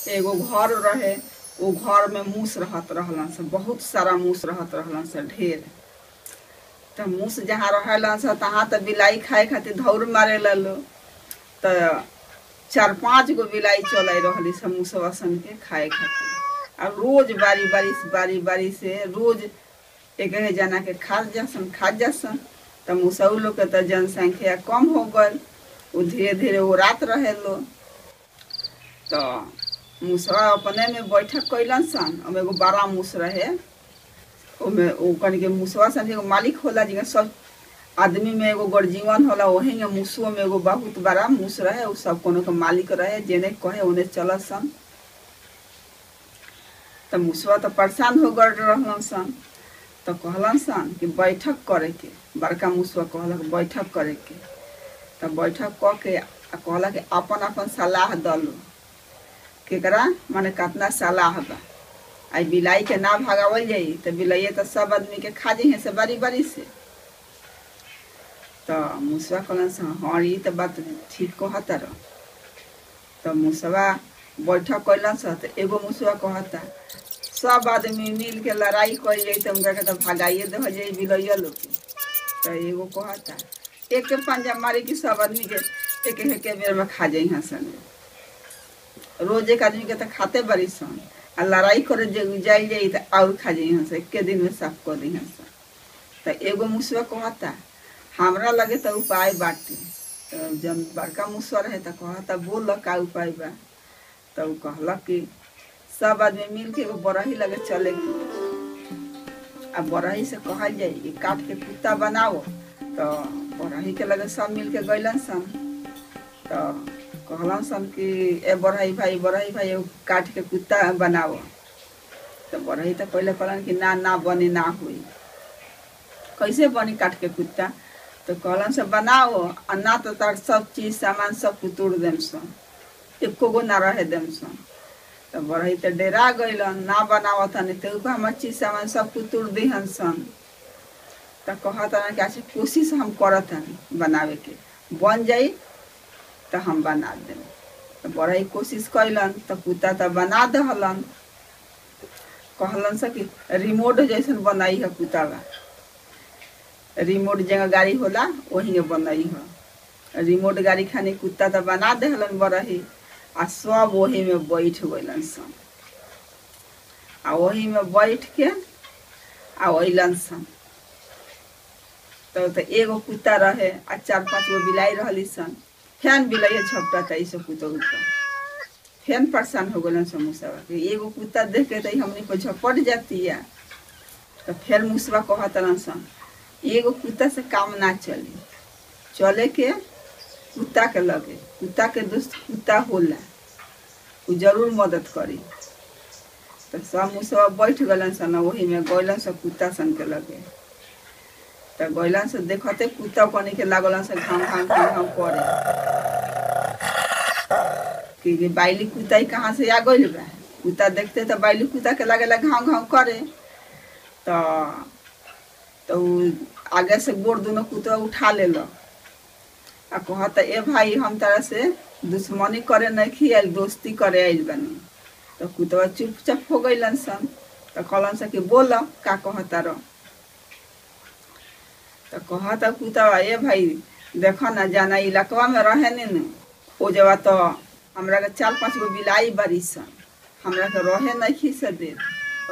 एगो घर रहे, वो घर में मूस रहत रहलन से, बहुत सारा मूस रहत रहलन से, ढेर। तो मूस जहाँ रहलन से तहाँ तो बिलाई खाए खातिर दौड़ मारे लो। तो 4-5 गो बिलाई चल रही से मूसवा सन के खाए खातिर। और रोज बारी बारी से रोज एक जना के खा जासन। तो मूसऊ लोग के तो जनसंख्या कम हो गल, वो धीरे धीरे वो रात रहे लो। तो मूसवा अपने में बैठक कैलन सन। अब एगो बड़ा मूस रहे, ओमे वो कन के मूसवा सन एगो मालिक होला, जिन सब आदमी में एगो गर्जीवन होला, वही में मूसो में एगो बहुत बड़ा मूस रहे। वो सब कोनो के मालिक रहे, जेने कहे उन्हें चल सन। तो मूसवा तो परेशान हो गए रहलन सन। तो कहलन सन कि बैठक करे के। बड़का मूसवा कहलक बैठक करे के। तो बैठक क के कहला कि अपन अपन सलाह दलो, केकरा माने कितना सलाह बा। आई बिलाई के ना भगावल जाई तो बिलाइए तो सब आदमी के खा जाइ से बारी बारी से। तो मूसवा कहलन सन हाँ ये तो बात ठीक कहता रह। तो मूसवा बैठक कैलन सन। तो एगो मूसवा कहता सब आदमी मिल के लड़ाई कर जाई तो उनका के तो भगाइए दे जाई बिलैया लोग के। तो एगो कहता एक के पंजा मारी कि सब आदमी के एक बेर में खा जाइ सन। रोज एक आदमी के तो खाते बड़ी सन, आ लड़ाई करे जाई तो और खा जाइ सन, एक दिन में साफ कर दी सन। तो एगो मूसवा कहता हमरा लगे तो उपाय बाटे। तो जब बड़का मूसवा रहे तो कहता बोल का उपाय बा। तो कहलक कि सब आदमी मिल के बरही लगे चले के। अब बरही से कहल जाए कि काट के कुत्ता बनाओ। तो बरही के लगे सब मिल के गैलन सन। तो कहलन सन कि ए बरही भाई काट के कुत्ता बनाओ। तो बरही तो पहले कहलन कि ना बने ना हुई। कैसे बनी काट के कुत्ता। तो कहलन से बनाओ, और ना तो तार सब चीज सामान सब तोड़ देम सन, एको गो ना रहे देम सन। तो बरही तो डेरा गइलन, ना बनावत नहीं तो हमार चीज सामान सब तोड़ दिहन सन। तो कहता कि अच्छा कोशिश हम करत हन बनावे के, बन जाई तो हम बना देम। तो बरही कोशिश कैलन तो कुत्ता तो बना दहलन। कहलन से कि रिमोट जैसन बनाई है कुत्ता बा। रिमोट जगह गाड़ी होला वही में बनाई है। रिमोट गाड़ी खानी कुत्ता तो बना दहलन बरही, आ सब वही में बैठ गइलन सन। आ वही में बैठ के आ अइलन सन। तो एगो कुत्ता रहे आ 4-5 गो बिलाई रहली सन। फेन बिलाइए झपटा था इस कुत्ता ऊपर। फेन परेशान हो गलन सन मूसवा के, एगो कुत्ता देख के तो हमनी को झपट जाती है। तो फिर मूसवा कहतलन सन एगो कुत्ता से काम ना चले के कुत्ता के लगे, कुत्ता के दोस्त कुत्ता होला, वो जरूर मदद करी। तो सब मूसवा बैठ गलन सन, वही में गइलन से कुत्ता सन के लगे। तो गइलन से देखते कुत्ता कनी के लागलन से घाम करे कि बाइली कुत्ता कहाँ से आ गइल बा। कुत्ता देखते तो बाइली कुत्ता के लागेला घाम करे। तो आगे से गोड़ दोनों कुत्ता उठा ले लो आ कहता ए भाई हम तरह से दुश्मनी करे नहीं आयल, दोस्ती करे आयल बनी। तो कुत्ता चुपचाप हो गइलन सन। तो कहलन से कि बोल का कहता रह। तो कहता कुत्ता ए भाई देखो ना जाना इलाकवा में रहे न ओ जवा तो हमरा के 4-5 गो बिलाई बारी सन, हमरा के रहे नहीं से दे।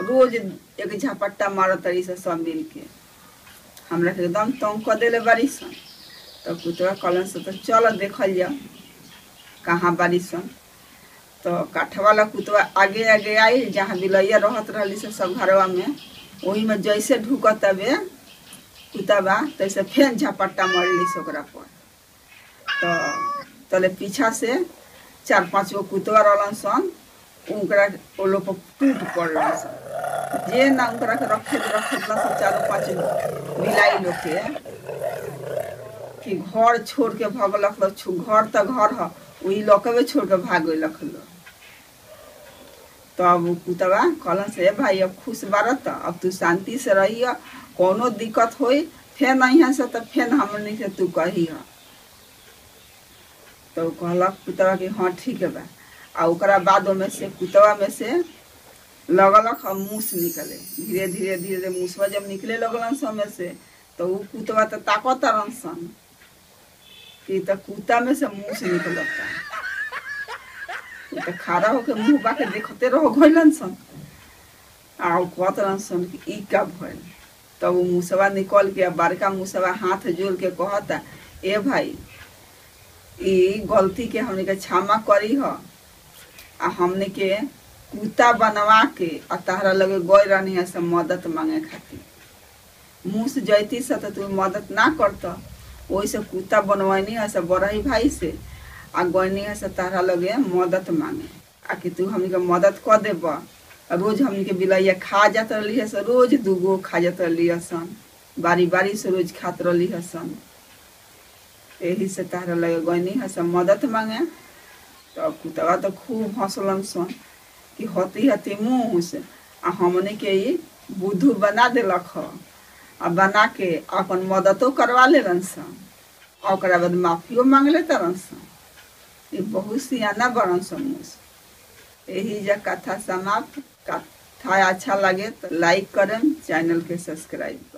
रोज एक झपट्टा मारत तरी से सब मिल के हमरा के एकदम तंग कर देले बारी सन। तो कुत्ता कहलन से तो चल देखल जा कहाँ बारी सन। तो काठ वाला कुत्ता आगे आगे आई जहाँ बिलैया रहत रहली से सब घरवा में, वही में जैसे ढुकत तबे कुत्ता बा तैसे फेन झपट्टा मरली से ओकरा पर। तो तले पीछा से 4-5 गो कुत्ता रहलन सन, उनकरा ओ लोग पर टूट पड़लन सन। जे ना उनकरा के रखे सब 4-5 बिलाई लोग के कि घर छोड़ के भगलक। घर तो घर है, वही लकवे छोड़ के भाग गइलक लो। तो अब कुतवा कहलन से भाई अब खुश बारत, अब तू शांति से रही, कोनो दिक्कत होई फेन यहाँ से तो फेन हमनी से तू कही है। तो कहलक कुतवा कि हाँ ठीक है बा। आ ओकरा बाद में से कुतवा में से लगलक मूस निकले। धीरे धीरे धीरे मूसवा जब निकले लगलन समय से तो उ कुतवा तो ताकत सन कि तो कुत्ता में से मूस निकलता। तो खड़ा होके मुँह बाके देखते रहो गइलन सन आ कहत सन कि ई का भइल। तब वो मूसवा निकल के बड़का मूसवा हाथ जोड़ के कहता, ए भाई ई गलती के हमने के क्षमा करी ह आ हमने के कुत्ता बनवा के आ तहरा लगे गई रहनी है से मदद मांगे खातिर। मूस जैती से तो तू मदद ना करता, वही से कुत्ता बनवानी है से बड़ही भाई से आ गईनी है से तहरा लगे मदद मांगे आ कि तू हमने के मदद कर देब। रोज हमने के बिलैया खा जात रही है से रोज दूगो खा जात रही सन, बारी बारी से रोज खात रही सन। यही से तहरा लगे गईनी है से मदद मांगे। तो कुतवा तो खूब हंसलन सन कि हती हती मुँह से आ हमने के ये बुद्धू बना दिलक ह आ बना के अपन मददो करवा लेलन सन। ओकरा बाद माफियो मांग लेतरन सन। ये बहुत सियाना बड़न सन मूस। यही जा कथा समाप्त। कथा अच्छा लगे तो लाइक करें, चैनल के सब्सक्राइब।